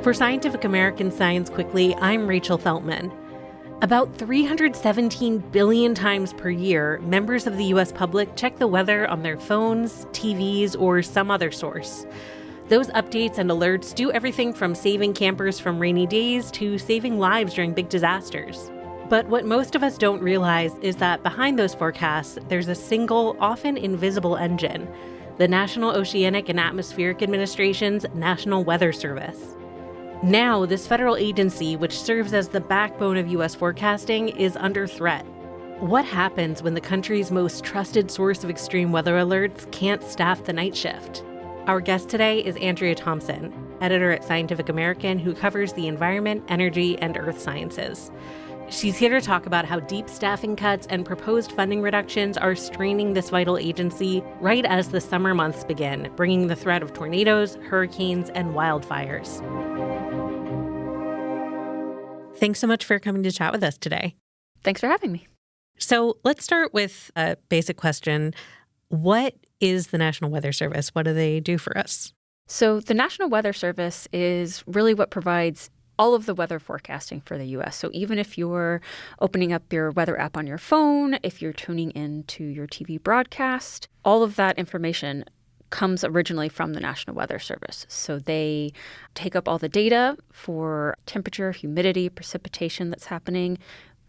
For Scientific American Science Quickly, I'm Rachel Feltman. About 317 billion times per year, members of the U.S. public check the weather on their phones, TVs, or some other source. Those updates and alerts do everything from saving campers from rainy days to saving lives during big disasters. But what most of us don't realize is that behind those forecasts, there's a single, often invisible engine, the National Oceanic and Atmospheric Administration's National Weather Service. Now, this federal agency, which serves as the backbone of U.S. forecasting, is under threat. What happens when the country's most trusted source of extreme weather alerts can't staff the night shift? Our guest today is Andrea Thompson, editor at Scientific American, who covers the environment, energy, and earth sciences. She's here to talk about how deep staffing cuts and proposed funding reductions are straining this vital agency right as the summer months begin, bringing the threat of tornadoes, hurricanes, and wildfires. Thanks so much for coming to chat with us today. Thanks for having me. So let's start with a basic question. What is the National Weather Service? What do they do for us? So the National Weather Service is really what provides all of the weather forecasting for the U.S. So even if you're opening up your weather app on your phone, if you're tuning into your TV broadcast, all of that information comes originally from the National Weather Service. So they take up all the data for temperature, humidity, precipitation that's happening,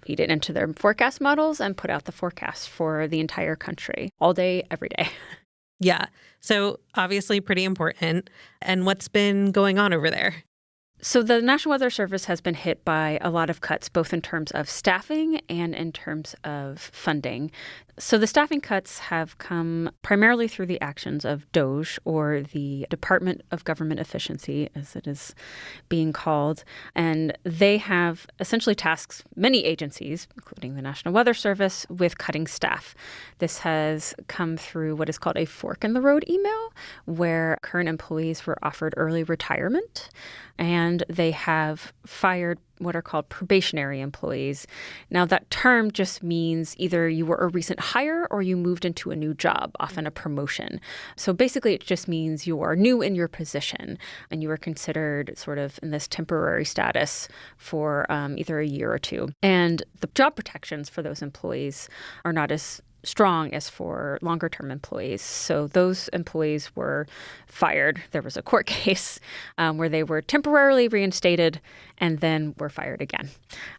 feed it into their forecast models, and put out the forecast for the entire country all day, every day. Yeah. So obviously pretty important. And what's been going on over there? So the National Weather Service has been hit by a lot of cuts, both in terms of staffing and in terms of funding. So the staffing cuts have come primarily through the actions of DOGE, or the Department of Government Efficiency, as it is being called. And they have essentially tasked many agencies, including the National Weather Service, with cutting staff. This has come through what is called a fork in the road email, where current employees were offered early retirement, and they have fired what are called probationary employees. Now, that term just means either you were a recent hire or you moved into a new job, often a promotion. So basically, it just means you are new in your position and you were considered sort of in this temporary status for either a year or two. And the job protections for those employees are not as strong as for longer-term employees. So those employees were fired. There was a court case where they were temporarily reinstated and then were fired again.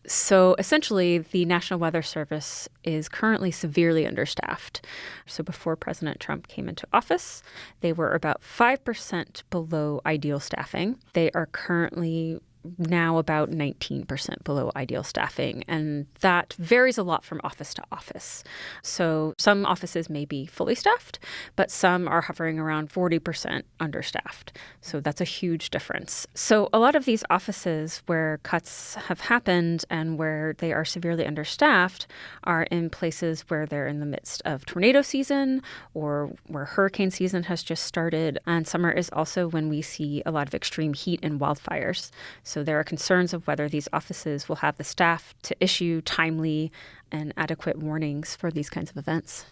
So essentially, the National Weather Service is currently severely understaffed. So before President Trump came into office, they were about 5% below ideal staffing. They are currently now about 19% below ideal staffing. And that varies a lot from office to office. So some offices may be fully staffed, but some are hovering around 40% understaffed. So that's a huge difference. So a lot of these offices where cuts have happened and where they are severely understaffed are in places where they're in the midst of tornado season or where hurricane season has just started. And summer is also when we see a lot of extreme heat and wildfires. So there are concerns of whether these offices will have the staff to issue timely and adequate warnings for these kinds of events.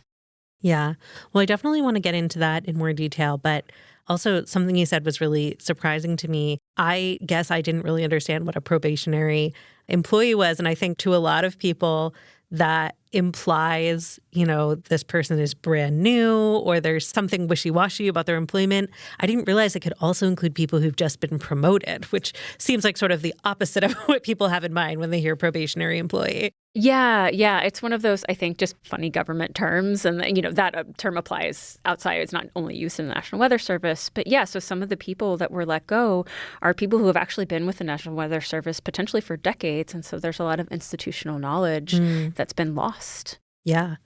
Yeah. Well, I definitely want to get into that in more detail, but also something you said was really surprising to me. I guess I didn't really understand what a probationary employee was. And I think to a lot of people, that implies, this person is brand new or there's something wishy-washy about their employment. I didn't realize it could also include people who've just been promoted, which seems like sort of the opposite of what people have in mind when they hear probationary employee. Yeah. It's one of those, I think, just funny government terms. And, that term applies outside. It's not only used in the National Weather Service. But yeah, so some of the people that were let go are people who have actually been with the National Weather Service potentially for decades. And so there's a lot of institutional knowledge that's been lost. Yeah.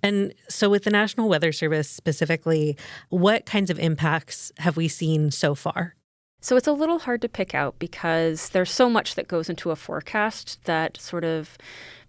And so with the National Weather Service specifically, what kinds of impacts have we seen so far? So it's a little hard to pick out because there's so much that goes into a forecast that sort of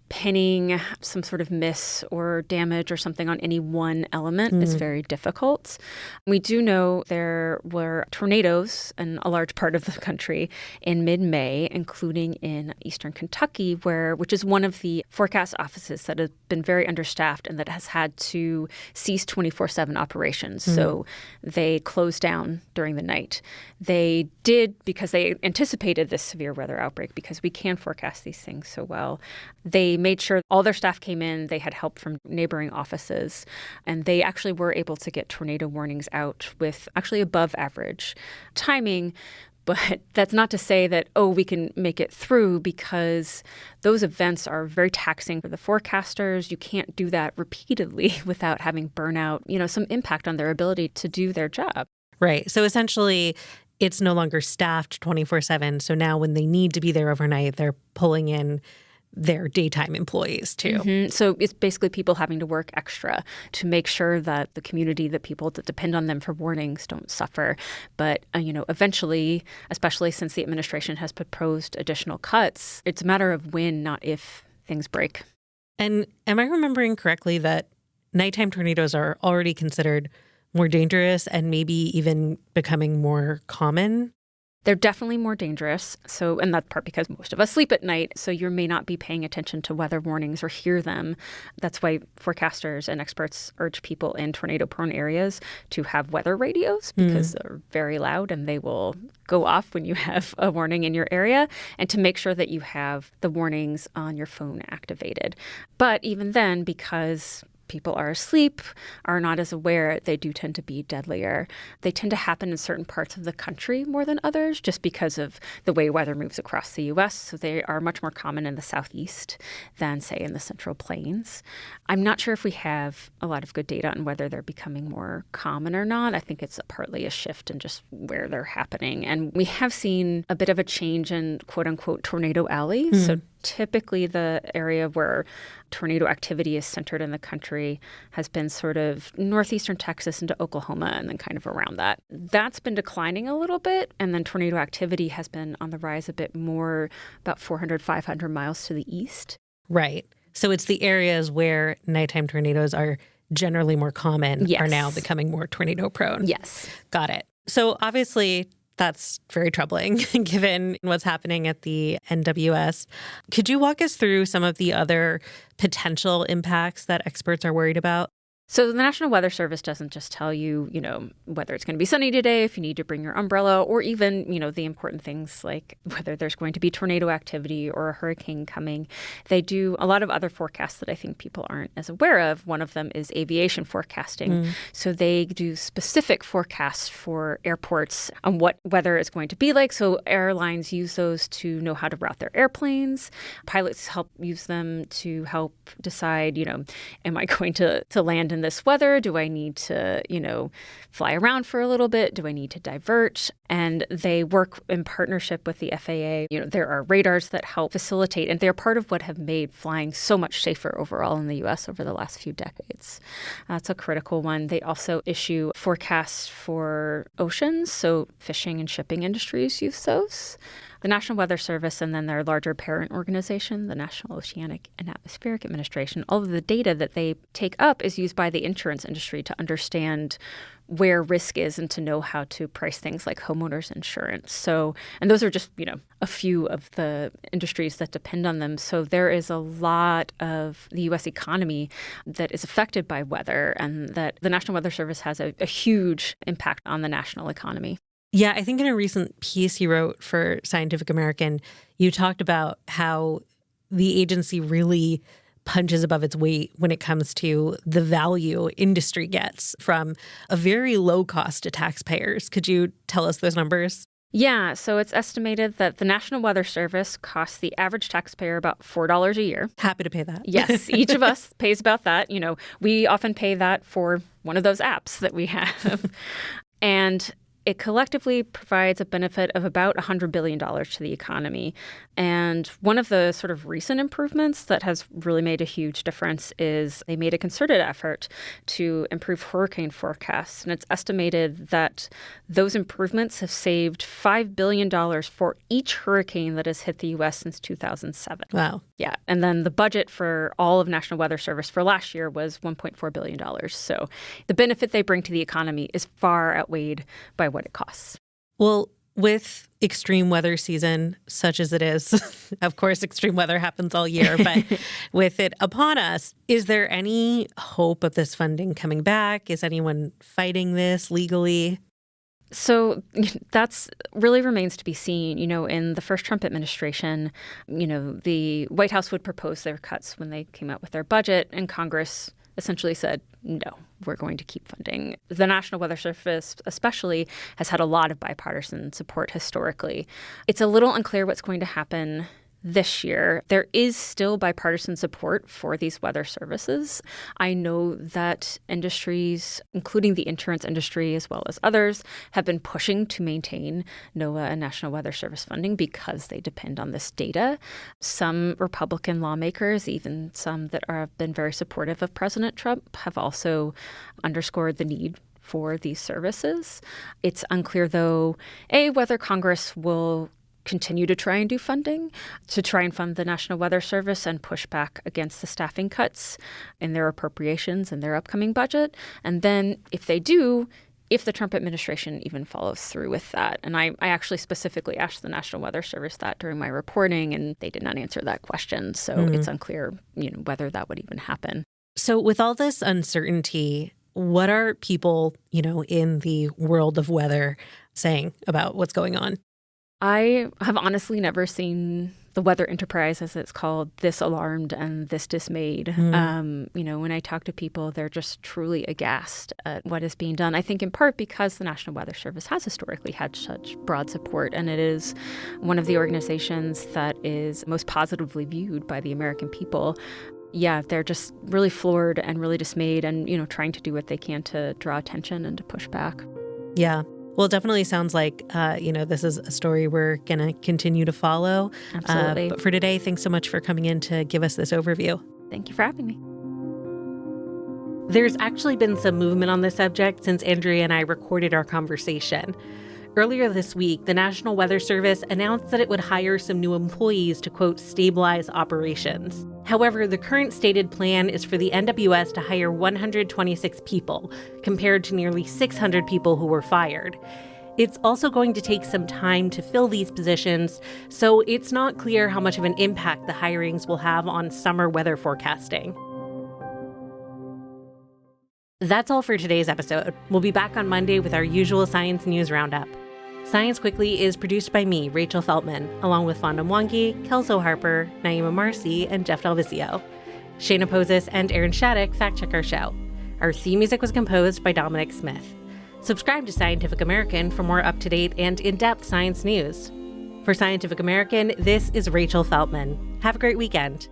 pinning some sort of miss or damage or something on any one element is very difficult. We do know there were tornadoes in a large part of the country in mid-May, including in eastern Kentucky, which is one of the forecast offices that has been very understaffed and that has had to cease 24/7 operations. So they closed down during the night. They did because they anticipated this severe weather outbreak, because we can forecast these things so well. They made sure all their staff came in. They had help from neighboring offices, and they actually were able to get tornado warnings out with actually above average timing. But that's not to say that, we can make it through, because those events are very taxing for the forecasters. You can't do that repeatedly without having burnout, some impact on their ability to do their job. Right. So essentially, it's no longer staffed 24/7. So now when they need to be there overnight, they're pulling in their daytime employees too. So it's basically people having to work extra to make sure that the community, the people that depend on them for warnings, don't suffer. But, eventually, especially since the administration has proposed additional cuts, it's a matter of when, not if, things break. And am I remembering correctly that nighttime tornadoes are already considered more dangerous and maybe even becoming more common? They're definitely more dangerous. And that's part because most of us sleep at night, so you may not be paying attention to weather warnings or hear them. That's why forecasters and experts urge people in tornado-prone areas to have weather radios, because they're very loud and they will go off when you have a warning in your area, and to make sure that you have the warnings on your phone activated. But even then, because people are asleep, are not as aware, they do tend to be deadlier. They tend to happen in certain parts of the country more than others, just because of the way weather moves across the U.S. So they are much more common in the southeast than, say, in the Central Plains. I'm not sure if we have a lot of good data on whether they're becoming more common or not. I think it's partly a shift in just where they're happening. And we have seen a bit of a change in quote-unquote tornado alley. So typically the area where tornado activity is centered in the country has been sort of northeastern Texas into Oklahoma and then kind of around that. That's been declining a little bit, and then tornado activity has been on the rise a bit more, about 400, 500 miles to the east. Right. So it's the areas where nighttime tornadoes are generally more common are now becoming more tornado prone. Yes. Got it. So obviously, that's very troubling given what's happening at the NWS. Could you walk us through some of the other potential impacts that experts are worried about? So the National Weather Service doesn't just tell you, whether it's going to be sunny today, if you need to bring your umbrella, or even, the important things like whether there's going to be tornado activity or a hurricane coming. They do a lot of other forecasts that I think people aren't as aware of. One of them is aviation forecasting. So they do specific forecasts for airports on what weather is going to be like. So airlines use those to know how to route their airplanes. Pilots use them to help decide, am I going to land in this weather? Do I need to, fly around for a little bit? Do I need to divert? And they work in partnership with the FAA. There are radars that help facilitate, and they're part of what have made flying so much safer overall in the U.S. over the last few decades. That's a critical one. They also issue forecasts for oceans, so fishing and shipping industries use those. The National Weather Service and then their larger parent organization, the National Oceanic and Atmospheric Administration, all of the data that they take up is used by the insurance industry to understand where risk is and to know how to price things like homeowners insurance. So, and those are just, a few of the industries that depend on them. So there is a lot of the U.S. economy that is affected by weather, and that the National Weather Service has a huge impact on the national economy. Yeah, I think in a recent piece you wrote for Scientific American, you talked about how the agency really punches above its weight when it comes to the value industry gets from a very low cost to taxpayers. Could you tell us those numbers? Yeah, so it's estimated that the National Weather Service costs the average taxpayer about $4 a year. Happy to pay that. Yes, each of us pays about that. We often pay that for one of those apps that we have. And It collectively provides a benefit of about $100 billion to the economy. And one of the sort of recent improvements that has really made a huge difference is they made a concerted effort to improve hurricane forecasts. And it's estimated that those improvements have saved $5 billion for each hurricane that has hit the U.S. since 2007. Wow. Yeah. And then the budget for all of National Weather Service for last year was $1.4 billion. So the benefit they bring to the economy is far outweighed by what it costs. Well, with extreme weather season, such as it is, of course, extreme weather happens all year, but with it upon us, is there any hope of this funding coming back? Is anyone fighting this legally? So that's really remains to be seen. In the first Trump administration, the White House would propose their cuts when they came out with their budget, and Congress essentially said, no, we're going to keep funding. The National Weather Service especially has had a lot of bipartisan support historically. It's a little unclear what's going to happen this year. There is still bipartisan support for these weather services. I know that industries, including the insurance industry as well as others, have been pushing to maintain NOAA and National Weather Service funding because they depend on this data. Some Republican lawmakers, even some that have been very supportive of President Trump, have also underscored the need for these services. It's unclear, though, whether Congress will continue to try and do funding to try and fund the National Weather Service and push back against the staffing cuts in their appropriations and their upcoming budget. And then if they do, if the Trump administration even follows through with that. And I actually specifically asked the National Weather Service that during my reporting, and they did not answer that question. So it's unclear, whether that would even happen. So with all this uncertainty, what are people, in the world of weather saying about what's going on? I have honestly never seen the Weather Enterprise, as it's called, this alarmed and this dismayed. When I talk to people, they're just truly aghast at what is being done. I think in part because the National Weather Service has historically had such broad support, and it is one of the organizations that is most positively viewed by the American people. Yeah, they're just really floored and really dismayed and, trying to do what they can to draw attention and to push back. Yeah. Well, it definitely sounds like, this is a story we're going to continue to follow. Absolutely. But for today, thanks so much for coming in to give us this overview. Thank you for having me. There's actually been some movement on this subject since Andrea and I recorded our conversation. Earlier this week, the National Weather Service announced that it would hire some new employees to, quote, stabilize operations. However, the current stated plan is for the NWS to hire 126 people, compared to nearly 600 people who were fired. It's also going to take some time to fill these positions, so it's not clear how much of an impact the hirings will have on summer weather forecasting. That's all for today's episode. We'll be back on Monday with our usual science news roundup. Science Quickly is produced by me, Rachel Feltman, along with Fonda Mwangi, Kelso Harper, Naima Marcy, and Jeff Delvisio. Shayna Pozis and Aaron Shattuck fact-check our show. Our theme music was composed by Dominic Smith. Subscribe to Scientific American for more up-to-date and in-depth science news. For Scientific American, this is Rachel Feltman. Have a great weekend.